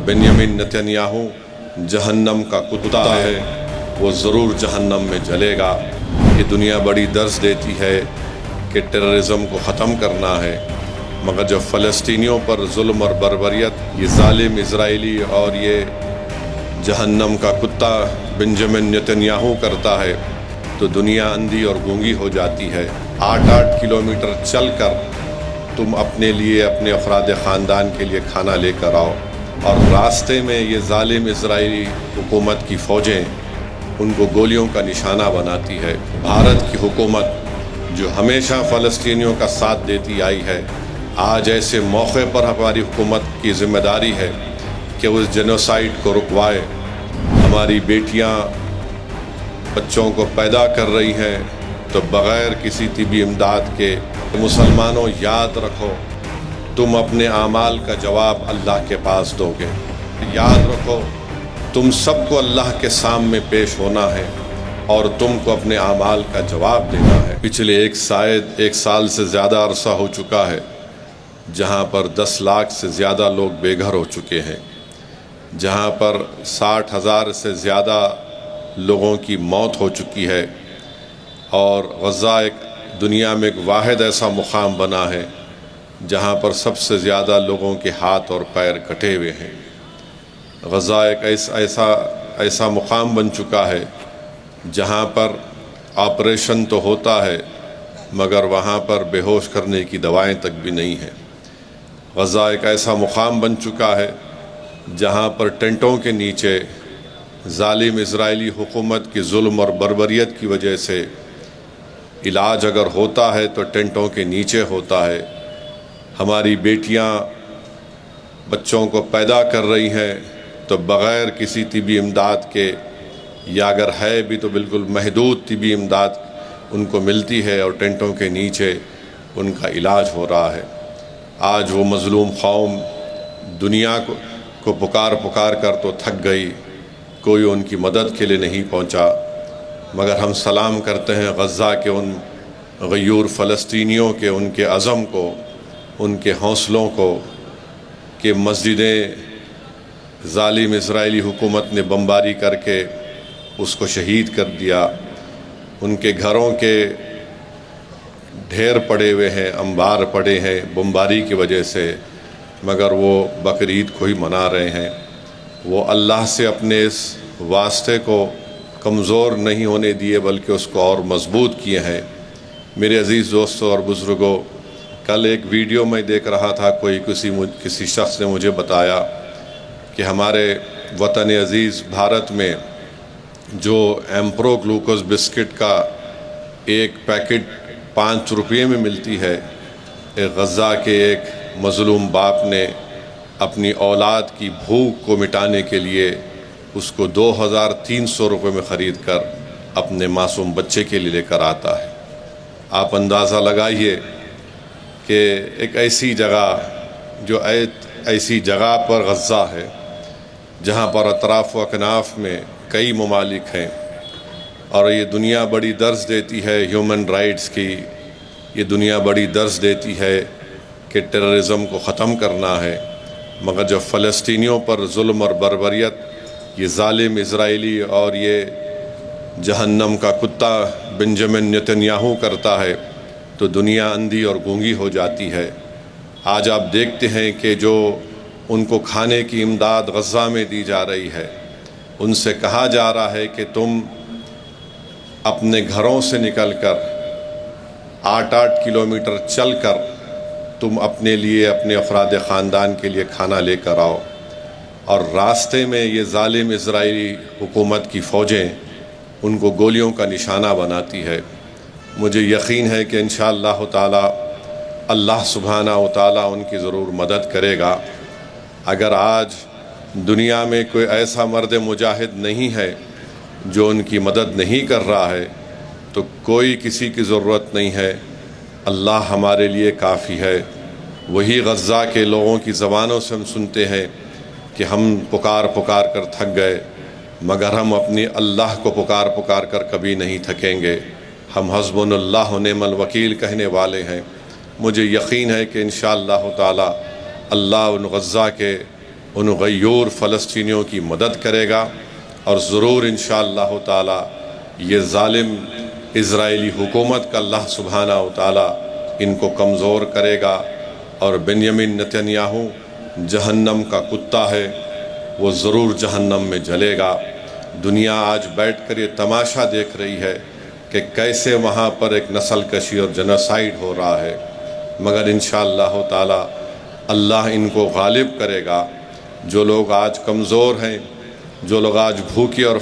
Benjamin Netanyahu जहन्नम का कुत्ता है, वो ज़रूर जहन्नम में जलेगा। ये दुनिया बड़ी दर्ज देती है कि टेररिज़म को ख़त्म करना है, मगर जब फ़लस्तीनियों पर जुल्म और बर्बरियत ये ज़ालिम इज़राइली और ये जहन्नम का कुत्ता बेंजामिन नेतन्याहू करता है तो दुनिया अंधी और गूंगी हो जाती है। 8-8 किलोमीटर चलकर तुम अपने लिए, अपने अफराद ख़ानदान के लिए खाना लेकर आओ, और रास्ते में ये ज़ालिम इज़राइली हुकूमत की फ़ौजें उनको गोलियों का निशाना बनाती है। भारत की हुकूमत जो हमेशा फ़लस्तीनियों का साथ देती आई है, आज ऐसे मौके पर हमारी हुकूमत की ज़िम्मेदारी है कि उस जेनोसाइड को रुकवाए। हमारी बेटियां बच्चों को पैदा कर रही हैं तो बग़ैर किसी तिबी इमदाद के। मुसलमानों, याद रखो, तुम अपने आमाल का जवाब अल्लाह के पास दोगे। याद रखो, तुम सबको अल्लाह के सामने पेश होना है और तुमको अपने आमाल का जवाब देना है। पिछले एक साल से ज़्यादा अरसा हो चुका है जहाँ पर 10 लाख से ज़्यादा लोग बेघर हो चुके हैं, जहाँ पर 60,000 से ज़्यादा लोगों की मौत हो चुकी है, और गज़ा एक दुनिया में एक वाहिद ऐसा मुकाम बना है जहाँ पर सबसे ज़्यादा लोगों के हाथ और पैर कटे हुए हैं। गज़ा एक ऐसा मुकाम बन चुका है जहाँ पर ऑपरेशन तो होता है मगर वहाँ पर बेहोश करने की दवाएं तक भी नहीं हैं। गज़ा एक ऐसा मुकाम बन चुका है जहाँ पर टेंटों के नीचे ज़ालिम इज़राइली हुकूमत की जुल्म और बर्बरियत की वजह से इलाज अगर होता है तो टेंटों के नीचे होता है। हमारी बेटियां बच्चों को पैदा कर रही हैं तो बग़ैर किसी तिबी इमदाद के, या अगर है भी तो बिल्कुल महदूद तिबी इमदाद उनको मिलती है, और टेंटों के नीचे उनका इलाज हो रहा है। आज वो मज़लूम कौम दुनिया को पुकार कर तो थक गई, कोई उनकी मदद के लिए नहीं पहुंचा। मगर हम सलाम करते हैं गज़ा के उन गयूर फ़लस्तीनियों के, उनके अज़म को, उनके हौसलों को, कि मस्जिदें ज़ालिम इज़राइली हुकूमत ने बमबारी करके उसको शहीद कर दिया। उनके घरों के ढेर पड़े हुए हैं, अंबार पड़े हैं बमबारी की वजह से, मगर वो बकरीद को ही मना रहे हैं। वो अल्लाह से अपने इस वास्ते को कमज़ोर नहीं होने दिए बल्कि उसको और मज़बूत किए हैं। मेरे अज़ीज़ दोस्तों और बुज़ुर्गों, कल एक वीडियो में देख रहा था, किसी शख्स ने मुझे बताया कि हमारे वतन अज़ीज़ भारत में जो एम्प्रो ग्लूकोज़ बिस्किट का एक पैकेट 5 रुपये में मिलती है, एक गज़ा के एक मज़लूम बाप ने अपनी औलाद की भूख को मिटाने के लिए उसको 2,300 रुपये में ख़रीद कर अपने मासूम बच्चे के लिए लेकर आता है। आप अंदाज़ा लगाइए कि एक ऐसी जगह पर गज़ा है जहाँ पर अतराफ़ व अकनाफ़ में कई ममालिक हैं, और ये दुनिया बड़ी दर्ज देती है ह्यूमन राइट्स की। ये दुनिया बड़ी दर्ज देती है कि टेररिज़म को ख़त्म करना है, मगर जब फ़लस्तीनियों पर जुल्म और बर्बरियत ये ज़ालिम इज़राइली और ये जहन्नम का कुत्ता बेंजामिन नेतन्याहू करता है तो दुनिया अंधी और गूंगी हो जाती है। आज आप देखते हैं कि जो उनको खाने की इमदाद गज़ा में दी जा रही है, उनसे कहा जा रहा है कि तुम अपने घरों से निकलकर 8-8 किलोमीटर चलकर तुम अपने लिए, अपने अफराद ख़ानदान के लिए खाना लेकर आओ, और रास्ते में ये ज़ालिम इज़राइली हुकूमत की फ़ौजें उनको गोलियों का निशाना बनाती है। मुझे यकीन है कि इंशाअल्लाह ताला अल्लाह सुब्हानहू व तआला उनकी ज़रूर मदद करेगा। अगर आज दुनिया में कोई ऐसा मर्द मुजाहिद नहीं है जो उनकी मदद नहीं कर रहा है तो कोई किसी की ज़रूरत नहीं है। अल्लाह हमारे लिए काफ़ी है। वही गज़ा के लोगों की ज़बानों से हम सुनते हैं कि हम पुकार कर थक गए, मगर हम अपनी अल्लाह को पुकार कर कभी नहीं थकेंगे। हम हस्बुनल्लाह व निअमल वकील कहने वाले हैं। मुझे यकीन है कि इंशाअल्लाह ताला अल्लाह उन गज़ा के ان غیور فلسطینیوں کی مدد کرے گا، اور ضرور انشاءاللہ تعالی یہ ظالم اسرائیلی حکومت کا اللہ سبحانہ و تعالی ان کو کمزور کرے گا، اور بنیامین نتنیاہو جہنم کا کتا ہے، وہ ضرور جہنم میں جلے گا۔ دنیا آج بیٹھ کر یہ تماشا دیکھ رہی ہے کہ کیسے وہاں پر ایک نسل کشی اور جنوسائیڈ ہو رہا ہے، مگر انشاءاللہ تعالی اللہ ان کو غالب کرے گا۔ جو لوگ آج کمزور ہیں، جو لوگ آج بھوکے اور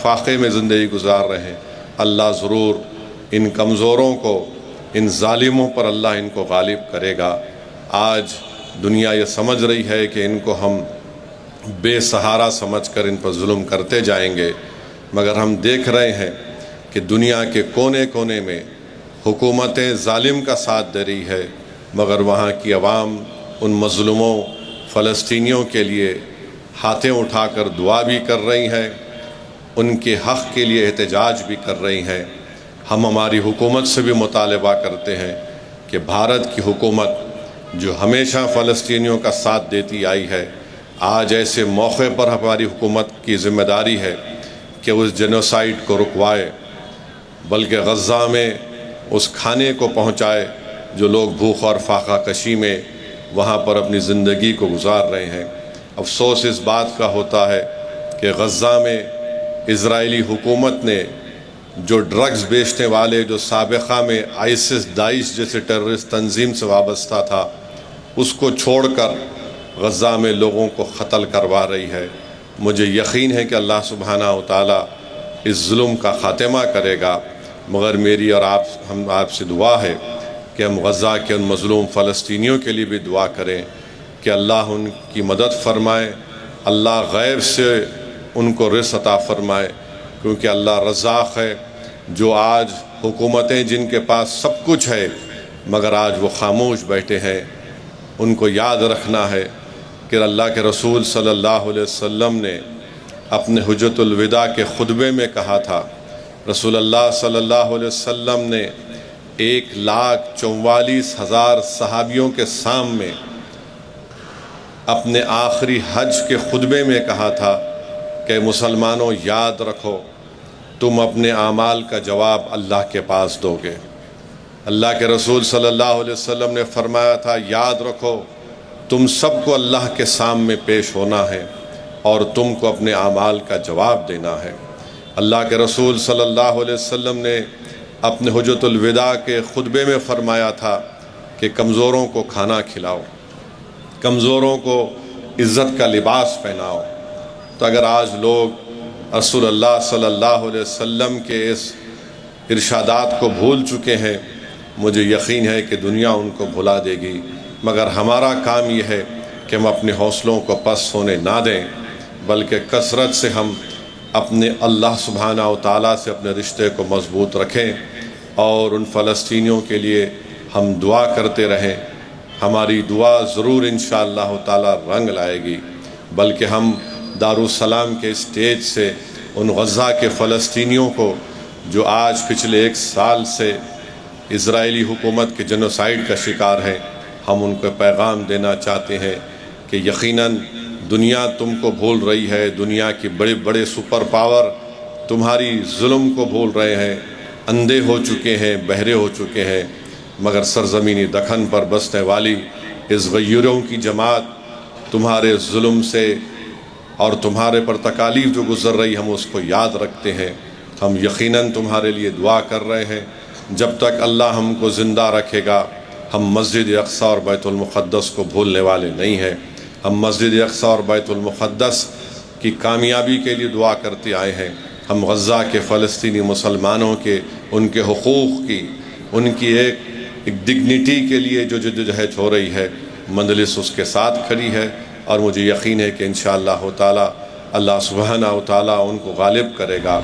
فاقے میں زندگی گزار رہے ہیں، اللہ ضرور ان کمزوروں کو، ان ظالموں پر اللہ ان کو غالب کرے گا۔ آج دنیا یہ سمجھ رہی ہے کہ ان کو ہم بے سہارا سمجھ کر ان پر ظلم کرتے جائیں گے، مگر ہم دیکھ رہے ہیں کہ دنیا کے کونے کونے میں حکومتیں ظالم کا ساتھ دے رہی ہے، مگر وہاں کی عوام ان مظلوموں فلسطینیوں کے لیے ہاتھیں اٹھا کر دعا بھی کر رہی ہیں، ان کے حق کے لیے احتجاج بھی کر رہی ہیں۔ ہم ہماری حکومت سے بھی مطالبہ کرتے ہیں کہ بھارت کی حکومت جو ہمیشہ فلسطینیوں کا ساتھ دیتی آئی ہے، آج ایسے موقع پر ہماری حکومت کی ذمہ داری ہے کہ اس جنوسائیڈ کو رکوائے، بلکہ غزہ میں اس کھانے کو پہنچائے جو لوگ بھوک اور فاقہ کشی میں وہاں پر اپنی زندگی کو گزار رہے ہیں۔ افسوس اس بات کا ہوتا ہے کہ غزہ میں اسرائیلی حکومت نے جو ڈرگز بیچنے والے، جو سابقہ میں آئسس، داعش جیسے ٹیررسٹ تنظیم سے وابستہ تھا، اس کو چھوڑ کر غزہ میں لوگوں کو قتل کروا رہی ہے۔ مجھے یقین ہے کہ اللہ سبحانہ و تعالی اس ظلم کا خاتمہ کرے گا، مگر میری اور ہم آپ سے دعا ہے کہ ہم غزہ کے ان مظلوم فلسطینیوں کے لیے بھی دعا کریں کہ اللہ ان کی مدد فرمائے، اللہ غیب سے ان کو رزق عطا فرمائے، کیونکہ اللہ رزاق ہے۔ جو آج حکومتیں جن کے پاس سب کچھ ہے مگر آج وہ خاموش بیٹھے ہیں، ان کو یاد رکھنا ہے کہ اللہ کے رسول صلی اللہ علیہ وسلم نے اپنے حجۃ الوداع کے خطبے میں کہا تھا، رسول اللہ صلی اللہ علیہ وسلم نے 1,44,000 صحابیوں کے سامنے اپنے آخری حج کے خطبے میں کہا تھا کہ مسلمانوں یاد رکھو، تم اپنے اعمال کا جواب اللہ کے پاس دو گے۔ اللہ کے رسول صلی اللہ علیہ وسلم نے فرمایا تھا، یاد رکھو تم سب کو اللہ کے سامنے پیش ہونا ہے اور تم کو اپنے اعمال کا جواب دینا ہے۔ اللہ کے رسول صلی اللہ علیہ وسلم نے اپنے حجۃ الوداع کے خطبے میں فرمایا تھا کہ کمزوروں کو کھانا کھلاؤ، کمزوروں کو عزت کا لباس پہناؤ۔ تو اگر آج لوگ رسول اللہ صلی اللہ علیہ وسلم کے اس ارشادات کو بھول چکے ہیں، مجھے یقین ہے کہ دنیا ان کو بھلا دے گی، مگر ہمارا کام یہ ہے کہ ہم اپنے حوصلوں کو پست ہونے نہ دیں، بلکہ کثرت سے ہم اپنے اللہ سبحانہ و تعالیٰ سے اپنے رشتے کو مضبوط رکھیں، اور ان فلسطینیوں کے لیے ہم دعا کرتے رہیں۔ ہماری دعا ضرور انشاءاللہ تعالیٰ رنگ لائے گی، بلکہ ہم دارالسلام کے اسٹیج سے ان غزہ کے فلسطینیوں کو جو آج پچھلے 1 سال سے اسرائیلی حکومت کے جنوسائیڈ کا شکار ہیں، ہم ان کو پیغام دینا چاہتے ہیں کہ یقیناً دنیا تم کو بھول رہی ہے، دنیا کی بڑے بڑے سپر پاور تمہاری ظلم کو بھول رہے ہیں، اندھے ہو چکے ہیں، بہرے ہو چکے ہیں، مگر سرزمینی دکن پر بسنے والی اس غیوروں کی جماعت تمہارے ظلم سے اور تمہارے پر تکالیف جو گزر رہی ہم اس کو یاد رکھتے ہیں۔ ہم یقیناً تمہارے لیے دعا کر رہے ہیں۔ جب تک اللہ ہم کو زندہ رکھے گا، ہم مسجد اقصیٰ اور بیت المقدس کو بھولنے والے نہیں ہیں۔ ہم مسجد اقصیٰ اور بیت المقدس کی کامیابی کے لیے دعا کرتے آئے ہیں۔ ہم غزہ کے فلسطینی مسلمانوں کے، ان کے حقوق کی، ان کی ایک ڈگنیٹی کے لیے جو جدوجہد ہو رہی ہے، مجلس اس کے ساتھ کھڑی ہے، اور مجھے یقین ہے کہ انشاءاللہ تعالی اللہ سبحانہ و تعالی ان کو غالب کرے گا۔